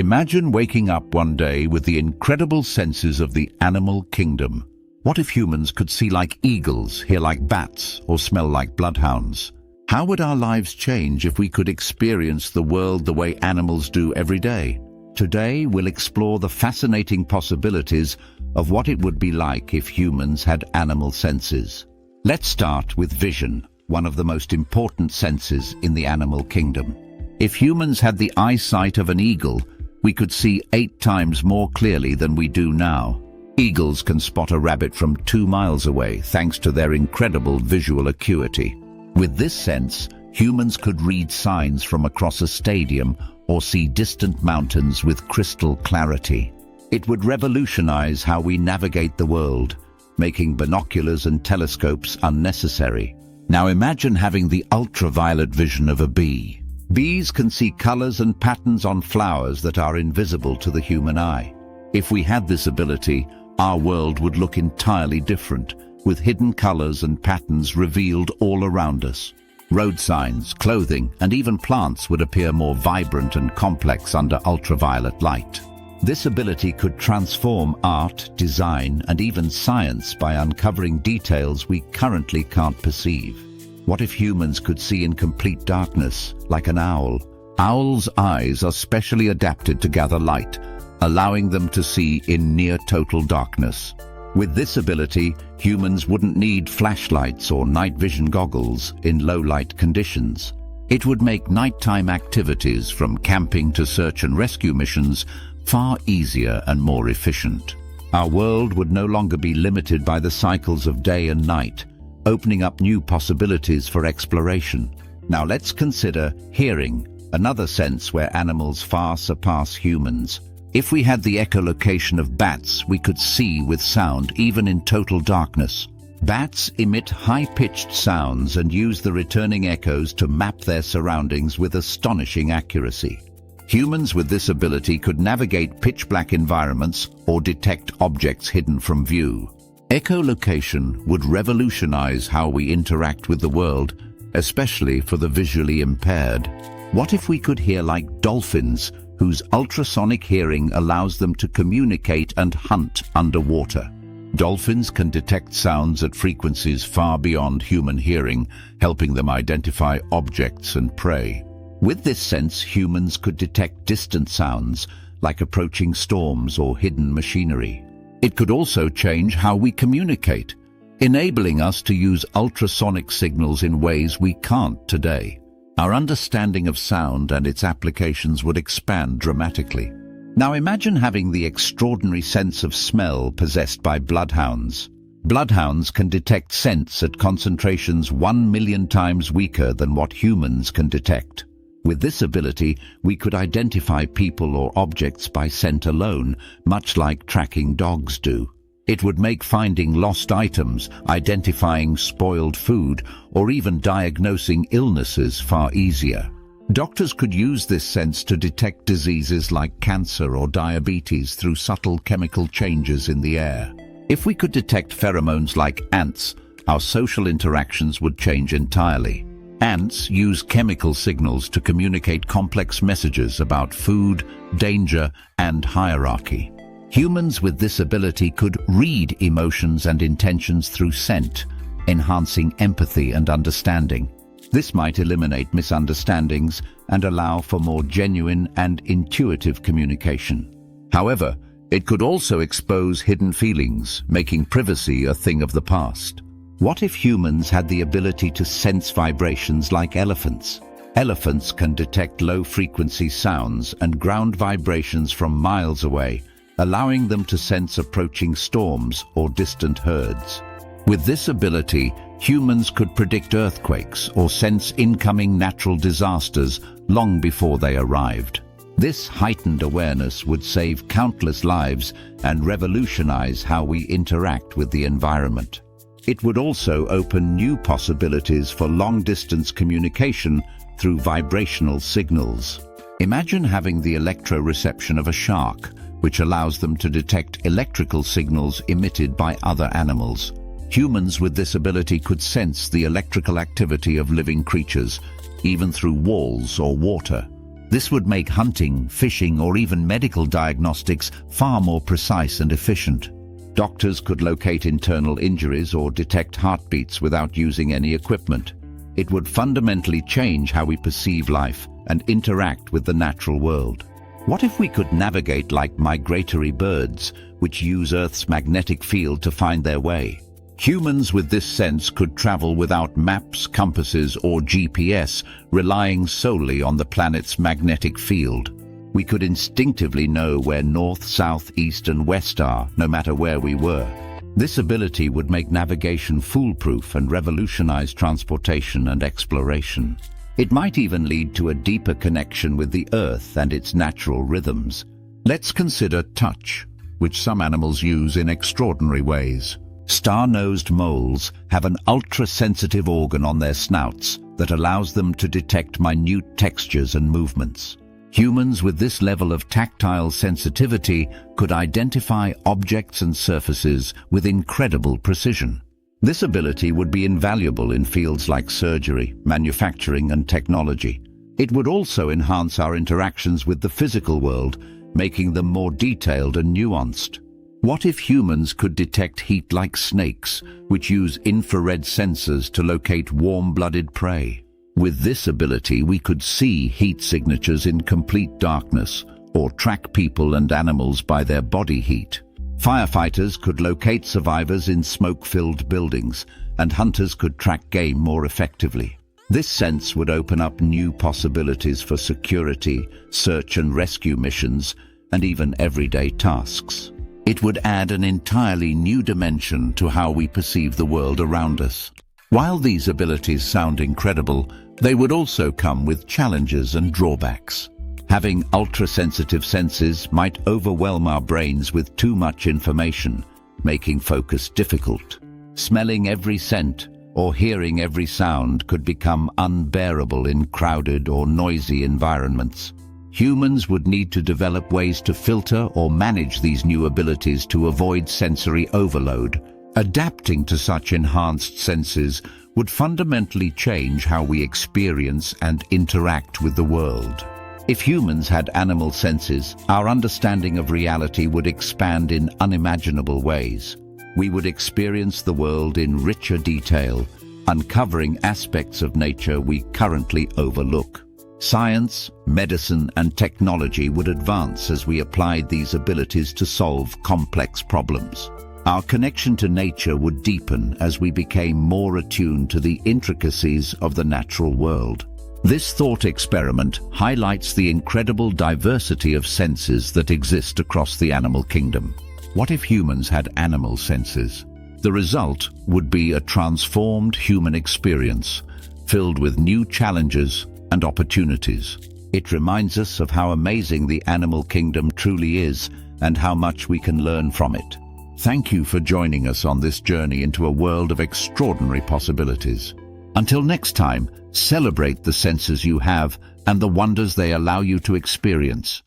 Imagine waking up one day with the incredible senses of the animal kingdom. What if humans could see like eagles, hear like bats, or smell like bloodhounds? How would our lives change if we could experience the world the way animals do every day? Today, we'll explore the fascinating possibilities of what it would be like if humans had animal senses. Let's start with vision, one of the most important senses in the animal kingdom. If humans had the eyesight of an eagle, we could see 8 times more clearly than we do now. Eagles can spot a rabbit from 2 miles away thanks to their incredible visual acuity. With this sense, humans could read signs from across a stadium or see distant mountains with crystal clarity. It would revolutionize how we navigate the world, making binoculars and telescopes unnecessary. Now imagine having the ultraviolet vision of a bee. Bees can see colors and patterns on flowers that are invisible to the human eye. If we had this ability, our world would look entirely different, with hidden colors and patterns revealed all around us. Road signs, clothing, and even plants would appear more vibrant and complex under ultraviolet light. This ability could transform art, design, and even science by uncovering details we currently can't perceive. What if humans could see in complete darkness, like an owl? Owls' eyes are specially adapted to gather light, allowing them to see in near total darkness. With this ability, humans wouldn't need flashlights or night vision goggles in low-light conditions. It would make nighttime activities, from camping to search and rescue missions, far easier and more efficient. Our world would no longer be limited by the cycles of day and night, opening up new possibilities for exploration. Now let's consider hearing, another sense where animals far surpass humans. If we had the echolocation of bats, we could see with sound even in total darkness. Bats emit high-pitched sounds and use the returning echoes to map their surroundings with astonishing accuracy. Humans with this ability could navigate pitch-black environments or detect objects hidden from view. Echolocation would revolutionize how we interact with the world, especially for the visually impaired. What if we could hear like dolphins, whose ultrasonic hearing allows them to communicate and hunt underwater? Dolphins can detect sounds at frequencies far beyond human hearing, helping them identify objects and prey. With this sense, humans could detect distant sounds, like approaching storms or hidden machinery. It could also change how we communicate, enabling us to use ultrasonic signals in ways we can't today. Our understanding of sound and its applications would expand dramatically. Now imagine having the extraordinary sense of smell possessed by bloodhounds. Bloodhounds can detect scents at concentrations 1 million times weaker than what humans can detect. With this ability, we could identify people or objects by scent alone, much like tracking dogs do. It would make finding lost items, identifying spoiled food, or even diagnosing illnesses far easier. Doctors could use this sense to detect diseases like cancer or diabetes through subtle chemical changes in the air. If we could detect pheromones like ants, our social interactions would change entirely. Ants use chemical signals to communicate complex messages about food, danger, and hierarchy. Humans with this ability could read emotions and intentions through scent, enhancing empathy and understanding. This might eliminate misunderstandings and allow for more genuine and intuitive communication. However, it could also expose hidden feelings, making privacy a thing of the past. What if humans had the ability to sense vibrations like elephants? Elephants can detect low-frequency sounds and ground vibrations from miles away, allowing them to sense approaching storms or distant herds. With this ability, humans could predict earthquakes or sense incoming natural disasters long before they arrived. This heightened awareness would save countless lives and revolutionize how we interact with the environment. It would also open new possibilities for long-distance communication through vibrational signals. Imagine having the electroreception of a shark, which allows them to detect electrical signals emitted by other animals. Humans with this ability could sense the electrical activity of living creatures, even through walls or water. This would make hunting, fishing, or even medical diagnostics far more precise and efficient. Doctors could locate internal injuries or detect heartbeats without using any equipment. It would fundamentally change how we perceive life and interact with the natural world. What if we could navigate like migratory birds, which use Earth's magnetic field to find their way? Humans with this sense could travel without maps, compasses, or GPS, relying solely on the planet's magnetic field. We could instinctively know where north, south, east, and west are, no matter where we were. This ability would make navigation foolproof and revolutionize transportation and exploration. It might even lead to a deeper connection with the Earth and its natural rhythms. Let's consider touch, which some animals use in extraordinary ways. Star-nosed moles have an ultra-sensitive organ on their snouts that allows them to detect minute textures and movements. Humans with this level of tactile sensitivity could identify objects and surfaces with incredible precision. This ability would be invaluable in fields like surgery, manufacturing, and technology. It would also enhance our interactions with the physical world, making them more detailed and nuanced. What if humans could detect heat like snakes, which use infrared sensors to locate warm-blooded prey? With this ability, we could see heat signatures in complete darkness, or track people and animals by their body heat. Firefighters could locate survivors in smoke-filled buildings, and hunters could track game more effectively. This sense would open up new possibilities for security, search and rescue missions, and even everyday tasks. It would add an entirely new dimension to how we perceive the world around us. While these abilities sound incredible, they would also come with challenges and drawbacks. Having ultra-sensitive senses might overwhelm our brains with too much information, making focus difficult. Smelling every scent or hearing every sound could become unbearable in crowded or noisy environments. Humans would need to develop ways to filter or manage these new abilities to avoid sensory overload. Adapting to such enhanced senses would fundamentally change how we experience and interact with the world. If humans had animal senses, our understanding of reality would expand in unimaginable ways. We would experience the world in richer detail, uncovering aspects of nature we currently overlook. Science, medicine, and technology would advance as we applied these abilities to solve complex problems. Our connection to nature would deepen as we became more attuned to the intricacies of the natural world. This thought experiment highlights the incredible diversity of senses that exist across the animal kingdom. What if humans had animal senses? The result would be a transformed human experience, filled with new challenges and opportunities. It reminds us of how amazing the animal kingdom truly is and how much we can learn from it. Thank you for joining us on this journey into a world of extraordinary possibilities. Until next time, celebrate the senses you have and the wonders they allow you to experience.